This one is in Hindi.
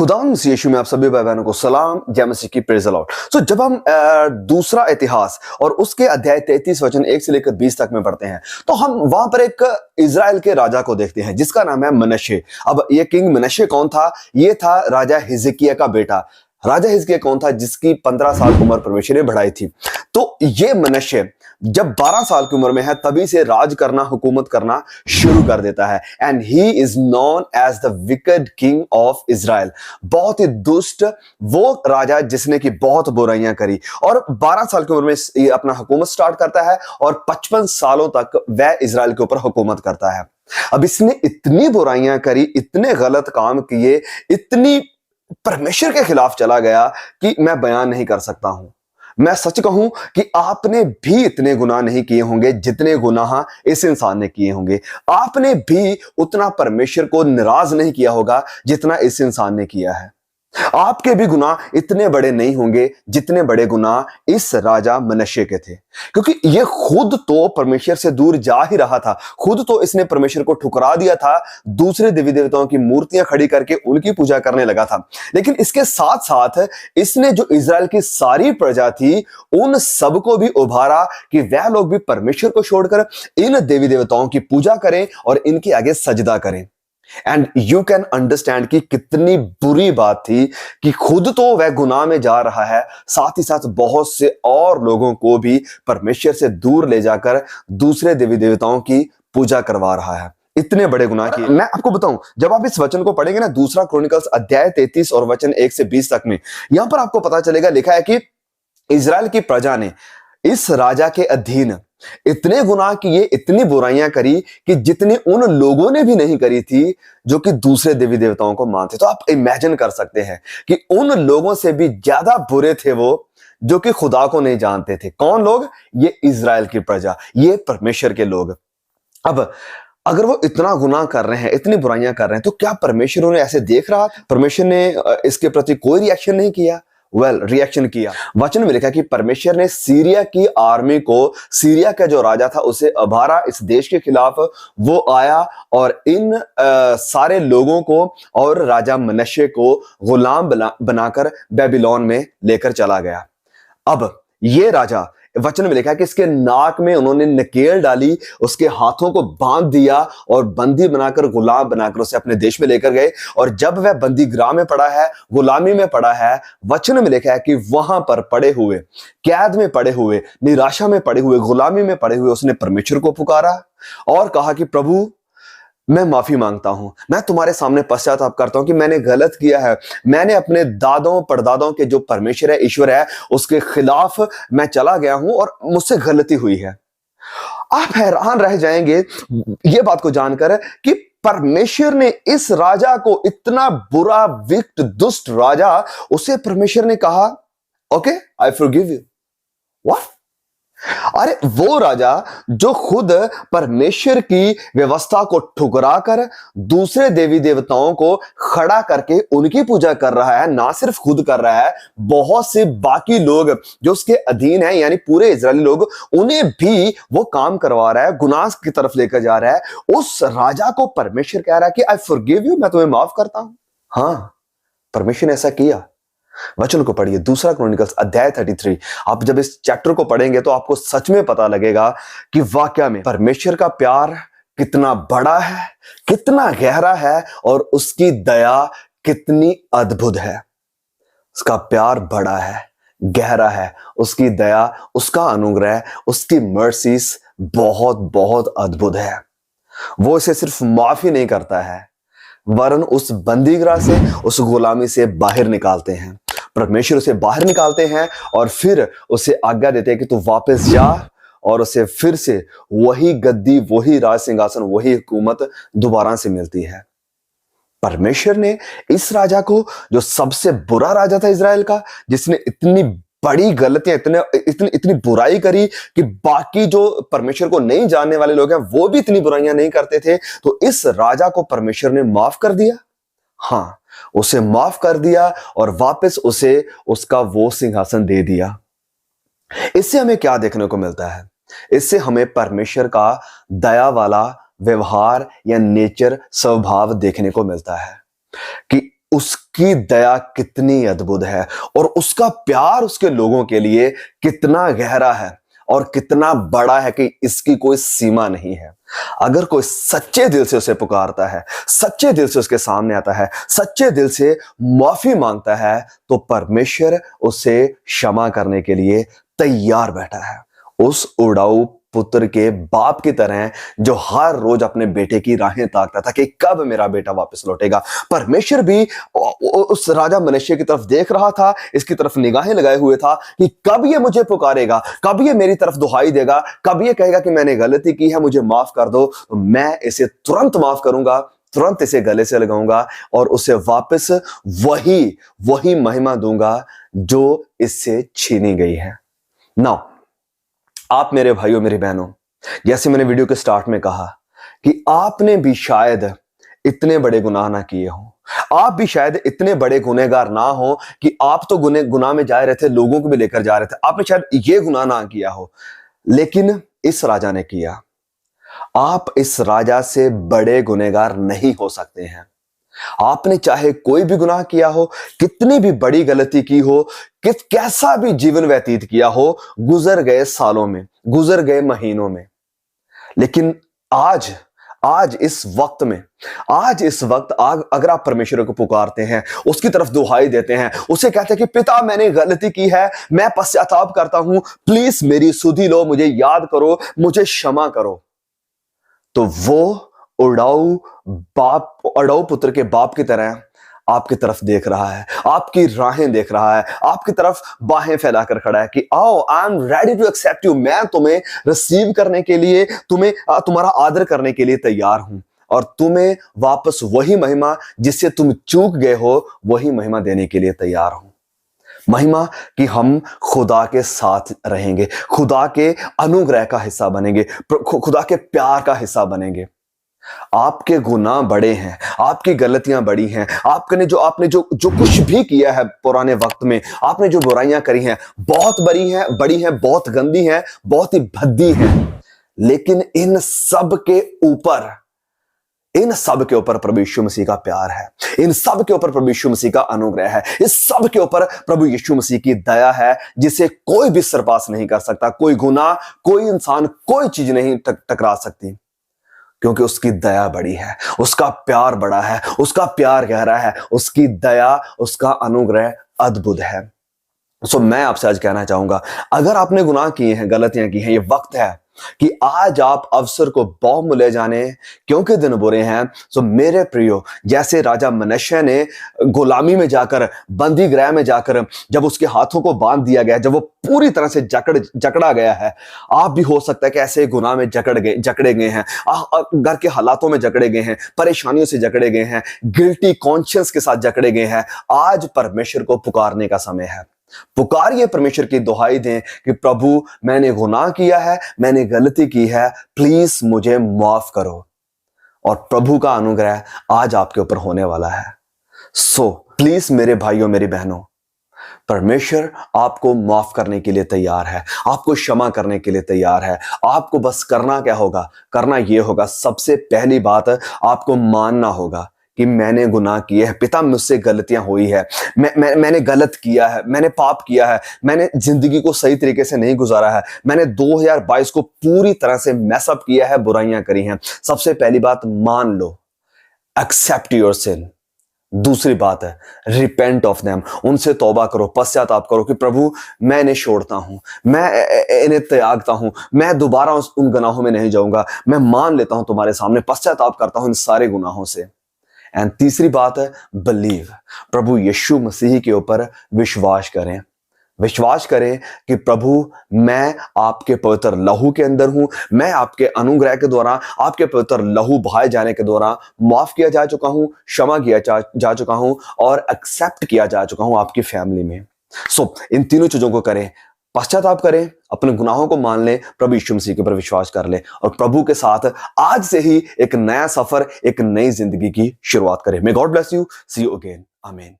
खुदावंद मसीह यीशु में आप सभी भाई बहनों को सलाम, जय मसीह की, प्रेज द लॉर्ड। सो जब हम दूसरा इतिहास और उसके अध्याय 33 वचन 1 से लेकर 20 तक में पढ़ते हैं तो हम वहां पर एक इजराइल के राजा को देखते हैं जिसका नाम है मनश्शे। अब ये किंग मनश्शे कौन था? ये था राजा हिजकिय्याह का बेटा। राजा हिजकिय्याह कौन था? जिसकी 15 साल उम्र परमेश्वर ने बढ़ाई थी। तो ये मनश्शे जब 12 साल की उम्र में है तभी से राज करना, हुकूमत करना शुरू कर देता है। And he is known as the wicked king of Israel. बहुत ही दुष्ट वो राजा जिसने की बहुत बुराइयां करी, और 12 साल की उम्र में ये अपना हुकूमत स्टार्ट करता है और 55 सालों तक वह इजराइल के ऊपर हुकूमत करता है। अब इसने इतनी बुराइयां करी, इतने गलत काम किए, इतनी परमेश्वर के खिलाफ चला गया कि मैं बयान नहीं कर सकता हूं। मैं सच कहूं कि आपने भी इतने गुनाह नहीं किए होंगे जितने गुनाह इस इंसान ने किए होंगे। आपने भी उतना परमेश्वर को नाराज नहीं किया होगा जितना इस इंसान ने किया है। आपके भी गुनाह इतने बड़े नहीं होंगे जितने बड़े गुनाह इस राजा मनश्शे के थे, क्योंकि ये खुद तो परमेश्वर से दूर जा ही रहा था। खुद तो इसने परमेश्वर को ठुकरा दिया था, दूसरे देवी देवताओं की मूर्तियां खड़ी करके उनकी पूजा करने लगा था। लेकिन इसके साथ साथ इसने जो इजराइल की सारी प्रजा थी उन सबको भी उभारा कि वह लोग भी परमेश्वर को छोड़कर इन देवी देवताओं की पूजा करें और इनके आगे सजदा करें। एंड यू कैन अंडरस्टैंड कि कितनी बुरी बात थी कि खुद तो वह गुनाह में जा रहा है, साथ ही साथ बहुत से और लोगों को भी परमेश्वर से दूर ले जाकर दूसरे देवी देवताओं की पूजा करवा रहा है। इतने बड़े गुनाह किए। मैं आपको बताऊं, जब आप इस वचन को पढ़ेंगे ना, दूसरा क्रॉनिकल्स अध्याय 33 और वचन 1 से 20 तक में, यहां पर आपको पता चलेगा, लिखा है कि इजराइल की प्रजा ने इस राजा के अधीन इतने गुनाह किए, इतनी बुराइयां करी कि जितनी उन लोगों ने भी नहीं करी थी जो कि दूसरे देवी देवताओं को मानते। तो आप इमेजिन कर सकते हैं कि उन लोगों से भी ज्यादा बुरे थे वो जो कि खुदा को नहीं जानते थे। कौन लोग? ये इजराइल की प्रजा, ये परमेश्वर के लोग। अब अगर वो इतना गुनाह कर रहे हैं, इतनी बुराइयां कर रहे हैं, तो क्या परमेश्वर उन्हें ऐसे देख रहा था? परमेश्वर ने इसके प्रति कोई रिएक्शन नहीं किया? रिएक्शन किया। वचन में लिखा कि परमेश्वर ने सीरिया की आर्मी को, सीरिया का जो राजा था, उसे उभारा इस देश के खिलाफ। वो आया और इन सारे लोगों को और राजा मनश्शे को गुलाम बनाकर बेबीलोन में लेकर चला गया। अब ये राजा, वचन में लिखा है कि इसके नाक में उन्होंने नकेल डाली, उसके हाथों को बांध दिया और बंदी बनाकर, गुलाम बनाकर उसे अपने देश में लेकर गए। और जब वह बंदी गृह में पड़ा है, गुलामी में पड़ा है, वचन में लिखा है कि वहां पर पड़े हुए, कैद में पड़े हुए, निराशा में पड़े हुए, गुलामी में पड़े हुए उसने परमेश्वर को पुकारा और कहा कि प्रभु, मैं माफी मांगता हूं, मैं तुम्हारे सामने पश्चाताप करता हूं कि मैंने गलत किया है। मैंने अपने दादों परदादों के जो परमेश्वर है, ईश्वर है, उसके खिलाफ मैं चला गया हूं और मुझसे गलती हुई है। आप हैरान रह जाएंगे ये बात को जानकर कि परमेश्वर ने इस राजा को, इतना बुरा, विक्ट, दुष्ट राजा, उसे परमेश्वर ने कहा, okay, I forgive you. What? अरे वो राजा जो खुद परमेश्वर की व्यवस्था को ठुकरा कर दूसरे देवी देवताओं को खड़ा करके उनकी पूजा कर रहा है, ना सिर्फ खुद कर रहा है, बहुत से बाकी लोग जो उसके अधीन हैं, यानी पूरे इजरायली लोग, उन्हें भी वो काम करवा रहा है, गुनाह की तरफ लेकर जा रहा है। उस राजा को परमेश्वर कह रहा है कि आई फॉरगिव यू, मैं तुम्हें माफ करता हूं। हाँ, परमेश्वर ने ऐसा किया। वचन को पढ़िए, दूसरा क्रॉनिकल्स अध्याय 33। आप जब इस चैप्टर को पढ़ेंगे तो आपको सच में पता लगेगा कि वाकया में परमेश्वर का प्यार कितना बड़ा है, कितना गहरा है और उसकी दया कितनी अद्भुत है। उसका प्यार बड़ा है, गहरा है, उसकी दया, उसका अनुग्रह, उसकी मर्सीज बहुत बहुत अद्भुत है। वो इसे सिर्फ माफी नहीं करता है, वरन उस बंदीगृह से, उस गुलामी से बाहर निकालते हैं। परमेश्वर उसे बाहर निकालते हैं और फिर उसे आज्ञा देते हैं कि तू वापस जा, और उसे फिर से वही गद्दी, वही राज सिंहासन, वही हुकूमत दोबारा से मिलती है। परमेश्वर ने इस राजा को, जो सबसे बुरा राजा था इजराइल का, जिसने इतनी बड़ी गलतियां, इतनी बुराई करी कि बाकी जो परमेश्वर को नहीं जानने वाले लोग हैं वो भी इतनी बुराइयां नहीं करते थे, तो इस राजा को परमेश्वर ने माफ कर दिया। हाँ, उसे माफ कर दिया और वापस उसे उसका वो सिंहासन दे दिया। इससे हमें क्या देखने को मिलता है? इससे हमें परमेश्वर का दया वाला व्यवहार या नेचर, स्वभाव देखने को मिलता है कि उसकी दया कितनी अद्भुत है और उसका प्यार उसके लोगों के लिए कितना गहरा है और कितना बड़ा है कि इसकी कोई सीमा नहीं है। अगर कोई सच्चे दिल से उसे पुकारता है, सच्चे दिल से उसके सामने आता है, सच्चे दिल से माफी मांगता है, तो परमेश्वर उसे क्षमा करने के लिए तैयार बैठा है। उस उड़ाऊ पुत्र के बाप की तरह जो हर रोज अपने बेटे की राहें ताकता था कि कब मेरा बेटा वापस लौटेगा, परमेश्वर भी उस राजा मनश्शे की तरफ देख रहा था, इसकी तरफ निगाहें लगाए हुए था कि कब ये मुझे पुकारेगा, कब ये मेरी तरफ दुहाई देगा, कब ये कहेगा कि मैंने गलती की है, मुझे माफ कर दो, तो मैं इसे तुरंत माफ करूंगा, तुरंत इसे गले से लगाऊंगा और उसे वापस वही महिमा दूंगा जो इससे छीनी गई है। नाउ आप मेरे भाइयों मेरी बहनों, जैसे मैंने वीडियो के स्टार्ट में कहा कि आपने भी शायद इतने बड़े गुनाह ना किए हो, आप भी शायद इतने बड़े गुनहगार ना हो कि आप तो गुनाह में जा रहे थे, लोगों को भी लेकर जा रहे थे, आपने शायद ये गुनाह ना किया हो, लेकिन इस राजा ने किया। आप इस राजा से बड़े गुनहगार नहीं हो सकते हैं। आपने चाहे कोई भी गुनाह किया हो, कितनी भी बड़ी गलती की हो, कैसा भी जीवन व्यतीत किया हो, गुजर गए सालों में, गुजर गए महीनों में, लेकिन आज इस वक्त अगर आप परमेश्वर को पुकारते हैं, उसकी तरफ दुहाई देते हैं, उसे कहते हैं कि पिता मैंने गलती की है, मैं पश्चाताप करता हूं, प्लीज मेरी सुधि लो, मुझे याद करो, मुझे क्षमा करो, तो वो उड़ाऊ पुत्र के बाप की तरह आपकी तरफ देख रहा है, आपकी राहें देख रहा है, आपकी तरफ बाहें फैलाकर खड़ा है कि आओ, I am ready to accept you, मैं तुम्हें रिसीव करने के लिए, तुम्हारा आदर करने के लिए तैयार हूं और तुम्हें वापस वही महिमा जिससे तुम चूक गए हो, वही महिमा देने के लिए तैयार हूं। महिमा कि हम खुदा के साथ रहेंगे, खुदा के अनुग्रह का हिस्सा बनेंगे, खुदा के प्यार का हिस्सा बनेंगे। आपके गुनाह बड़े हैं, आपकी गलतियां बड़ी हैं, आपने जो कुछ भी किया है पुराने वक्त में, आपने जो बुराइयां करी हैं, बहुत बड़ी हैं, बहुत गंदी हैं, बहुत ही भद्दी हैं, लेकिन इन सब के ऊपर प्रभु यीशु मसीह का प्यार है, इन सब के ऊपर प्रभु यीशु मसीह का अनुग्रह है, इस सब के ऊपर प्रभु यीशु मसीह की दया है, जिसे कोई भी सरपास नहीं कर सकता, कोई गुनाह, कोई इंसान, कोई चीज नहीं टकरा सकती, क्योंकि उसकी दया बड़ी है, उसका प्यार बड़ा है, उसका प्यार गहरा है, उसकी दया, उसका अनुग्रह अद्भुत है। मैं आपसे आज कहना चाहूंगा, अगर आपने गुनाह किए हैं, गलतियां की हैं, ये वक्त है कि आज आप अवसर को बहुमूल्य जाने, क्योंकि दिन बुरे हैं। मेरे प्रियो, जैसे राजा मनश्शे ने गुलामी में जाकर, बंदी गृह में जाकर, जब उसके हाथों को बांध दिया गया, जब वो पूरी तरह से जकड़ा गया है, आप भी हो सकता है कि ऐसे गुनाह में जकड़े गए हैं, घर के हालातों में जकड़े गए हैं, परेशानियों से जकड़े गए हैं, गिल्टी कॉन्शियंस के साथ जकड़े गए हैं। आज परमेश्वर को पुकारने का समय है। पुकारिए, परमेश्वर की दुहाई दें कि प्रभु मैंने गुनाह किया है, मैंने गलती की है, प्लीज मुझे माफ करो, और प्रभु का अनुग्रह आज आपके ऊपर होने वाला है। प्लीज मेरे भाइयों मेरी बहनों, परमेश्वर आपको माफ करने के लिए तैयार है, आपको क्षमा करने के लिए तैयार है। आपको बस करना क्या होगा? करना यह होगा, सबसे पहली बात आपको मानना होगा कि मैंने गुनाह किए हैं, पिता मुझसे गलतियां हुई है, मैंने गलत किया है, मैंने पाप किया है, मैंने जिंदगी को सही तरीके से नहीं गुजारा है, मैंने 2022 को पूरी तरह से मैसअप किया है, बुराइयां करी हैं। सबसे पहली बात मान लो, एक्सेप्ट योर सिन। दूसरी बात है रिपेंट ऑफ देम, उनसे तौबा करो, पश्चाताप करो कि प्रभु मैं इन्हें छोड़ता हूं, मैं इन्हें त्यागता हूं, मैं दोबारा उन गुनाहों में नहीं जाऊंगा, मैं मान लेता हूं तुम्हारे सामने, पश्चाताप करता हूं इन सारे गुनाहों से। एंड तीसरी बात है बिलीव, प्रभु यीशु मसीह के ऊपर विश्वास करें, विश्वास करें कि प्रभु मैं आपके पवित्र लहू के अंदर हूं, मैं आपके अनुग्रह के द्वारा, आपके पवित्र लहू बहाए जाने के द्वारा माफ किया जा चुका हूं, क्षमा किया जा चुका हूं और एक्सेप्ट किया जा चुका हूं आपकी फैमिली में। इन तीनों चीजों को करें, पश्चाताप करें, अपने गुनाहों को मान लें, प्रभु यीशु मसीह के ऊपर विश्वास कर लें और प्रभु के साथ आज से ही एक नया सफर, एक नई जिंदगी की शुरुआत करें। May God bless you, see you again, आमीन।